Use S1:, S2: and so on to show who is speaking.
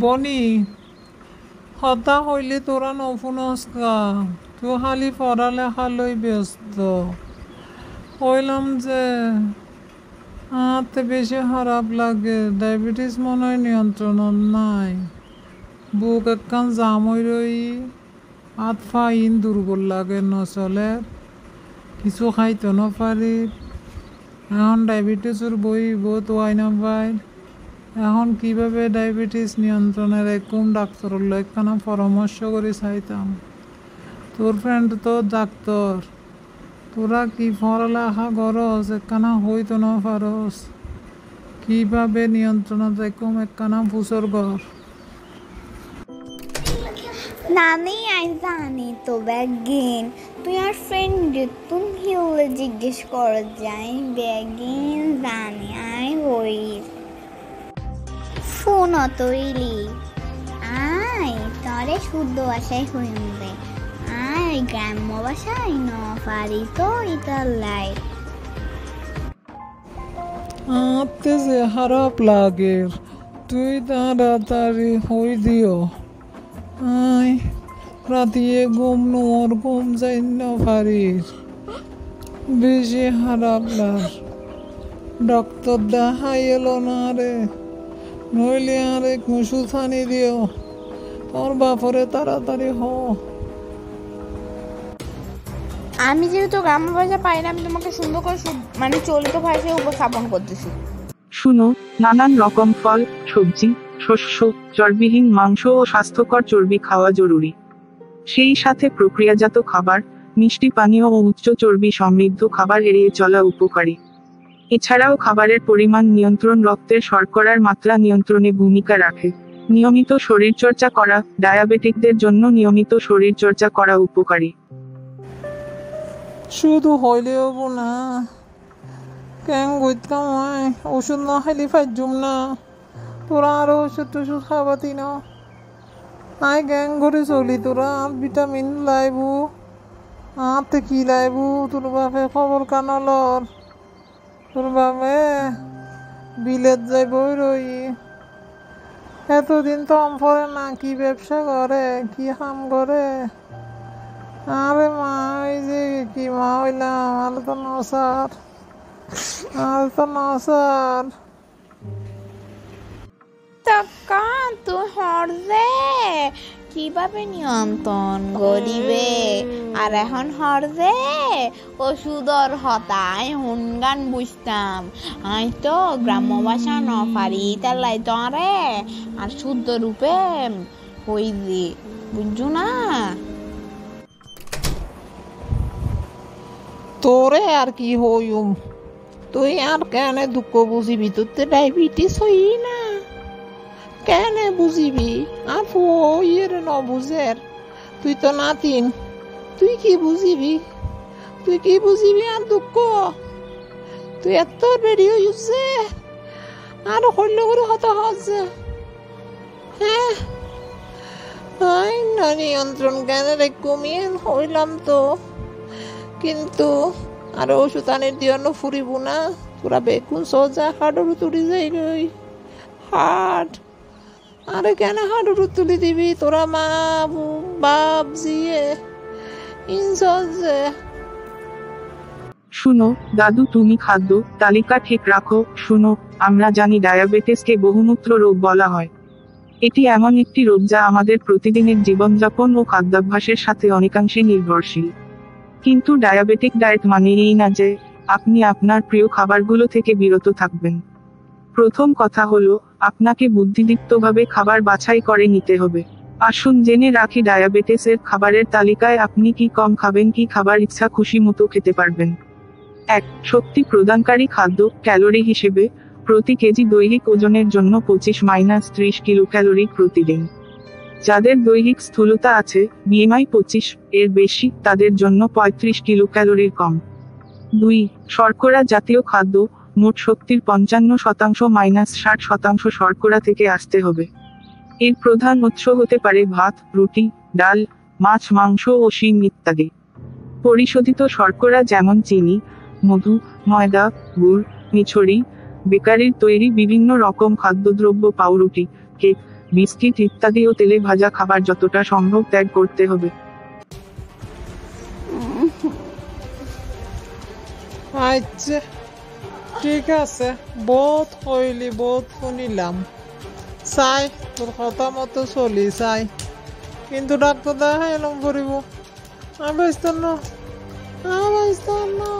S1: বনি, হতা হইলে তোরা নফুনস কা, তুই খালি পড়ালেখা লই ব্যস্ত। হইলাম যে হাতে বেশি খারাপ লাগে, ডায়াবেটিস মনে হয় নিয়ন্ত্রণত নাই। বুক একখান জাম হই রই, হাত ফাইন দুর্বল লাগে, নচলে, কিছু খাইতে নপারি। এখন ডায়াবেটিসের বই বহুত ওয়াই নাপাই। এখন কিভাবে ডায়াবেটিস নিয়ন্ত্রণের কোন ডাক্তারের একখানা পরামর্শ করে চাইতাম। তোর ফ্রেন্ড তো ডাক্তার, তোরা কি পড়ালেখা করস, একখানা হইতো না পারস, কিভাবে নিয়ন্ত্রণত একম একখানা পুষর ঘর।
S2: নানি আই জানি তো ব্যাগিন তুই আর ফ্রেন্ড তুমি হলে জিজ্ঞেস কর যাই ব্যাগিন জানি আই হই ফোন তৈলি আই তরে শুদ্ধ ভাষায় হইবে আই গ্রাম্য ভাষায় ন পারি তো ইতার লাই
S1: হাতে যে খারাপ লাগে, তুই তাড়াতাড়ি হই দিও। আই রাতিয়ে ঘুম নোর ঘুম যাই না পারির, বেশি খারাপ লাগ। ডক্টর দেখাই এলো না রে, নইলে আরে ওষুধ আনি দিও। তোর বাপরে তাড়াতাড়ি হ।
S3: আমি যেহেতু গ্রাম্য ভাষা পাই না, আমি তোমাকে সুন্দর করে মানে চলিত ভাষায় উপস্থাপন করতেছি।
S4: শুনো, নানান রকম ফল, সবজি, শস্য, চর্বিহীন মাংস ও স্বাস্থ্যকর চর্বি খাওয়া জরুরি। সেই সাথে প্রক্রিয়াজাত খাবার, মিষ্টি পানীয় ও উচ্চ চর্বি সমৃদ্ধ খাবার এড়িয়ে চলা উপকারী। এছাড়াও খাবারের পরিমাণ নিয়ন্ত্রণ রক্তের শর্করার মাত্রা নিয়ন্ত্রণে ভূমিকা রাখে। নিয়মিত শরীরচর্চা করা, ডায়াবেটিকদের জন্য নিয়মিত শরীরচর্চা করা উপকারী।
S1: শুধু হইলে হব না, কেন গইতাম হয়, ওষুধ না খাইলে ফাইজুম না। তোরা আরো ওষুধ টষুধ খাবাতি না, আই গ্যাং করে চলি। তোরা ভিটামিন লাইবু, হাতে কি লাইবু, তোর বাপে খবর কানলর, তোর বাপে বিলেত যাইবই রই। এতদিন তো পরে না, কি ব্যবসা করে, কি কাম করে। আরে মা, ওই যে কি মা হইলাম, আর তো নসার, আর তো নসার।
S3: টাকা তুই হরজে কিভাবে নিয়ন্ত্রণ করিবে, আর এখন হরজে ওষুধর হতাই হুনগান বুঝতাম। আই তো গ্রাম্য ভাষা ন পারি, তাই তো আরে আর শুদ্ধ রূপে হই দি, বুঝছো না?
S1: তোরে আর কি হইম, তুই আর কেন দুঃখ বুঝিবি, তোর তো ডায়াবেটিস হই না, কেন বুঝিবি? আর ফুয়ের ন বুঝের, তুই তো নাতিন, তুই কি বুঝিবি, তুই কি বুঝিবি আর দুঃখ? তুই এত রেডি হইছে আর হইল করে হতা হচ্ছে। হ্যাঁ, না নিয়ন্ত্রণ কেন রে কমিয়ে হইলাম তো, কিন্তু আর ওষুধ আনির দিয়ে ফুরিব না। তোরা বেগুন সোজা হাডুরু তুলি যাই গই, হাট আরে কেন হাডুরু তুলি দিবি? তোরা মা বাপ জিয়ে ইনসে।
S4: শুনো দাদু, তুমি খাদ্য তালিকা ঠিক রাখো। শুনো, আমরা জানি ডায়াবেটিসকে বহুমূত্র রোগ বলা হয়। এটি এমন একটি রোগ যা আমাদের প্রতিদিনের জীবনযাপন ও খাদ্যাভ্যাসের সাথে অনেকাংশে নির্ভরশীল। কিন্তু ডায়াবেটিক ডায়েট মানে এই না যে আপনি আপনার প্রিয় খাবারগুলো থেকে বিরত থাকবেন। প্রথম কথা হলো, আপনাকে বুদ্ধিদীপ্তভাবে খাবার বাছাই করে নিতে হবে। আসুন জেনে রাখি ডায়াবেটিসের খাবারের তালিকায় আপনি কি কম খাবেন, কি খাবার ইচ্ছা খুশি মতো খেতে পারবেন। 1. শক্তি প্রদানকারী খাদ্য। ক্যালোরি হিসেবে প্রতি কেজি দৈহিক ওজনের জন্য 25-30 কিলোক্যালোরি প্রতিদিন। যাদের দৈহিক স্থূলতা আছে, বিএমআই 25 এর বেশি, তাদের জন্য 35 কিলোক্যালোরির কম। 2. শর্করা জাতীয় খাদ্য। মোট শক্তির 55%-60% শর্করা থেকে আসতে হবে। এর প্রধান উৎস হতে পারে ভাত, রুটি, ডাল, মাছ, মাংস ও শিম ইত্যাদি। পরিশোধিত শর্করা যেমন চিনি, মধু, ময়দা, গুড়, মিছরি, বেকারির তৈরি বিভিন্ন রকম খাদ্যদ্রব্য, পাউরুটি, কেক, বিস্কিট ইত্যাদি ও তেলে ভাজা খাবার যতটা সম্ভব ত্যাগ করতে হবে।
S1: আচ্ছা ঠিক আছে, বহুত হইলি, বহুত শুনিলাম, চাই তোর কথা মতো চলি চাই, কিন্তু ডাক্তার দেখাই এলাম করিব। আমি বুঝতাম না, আমি বুঝতাম না।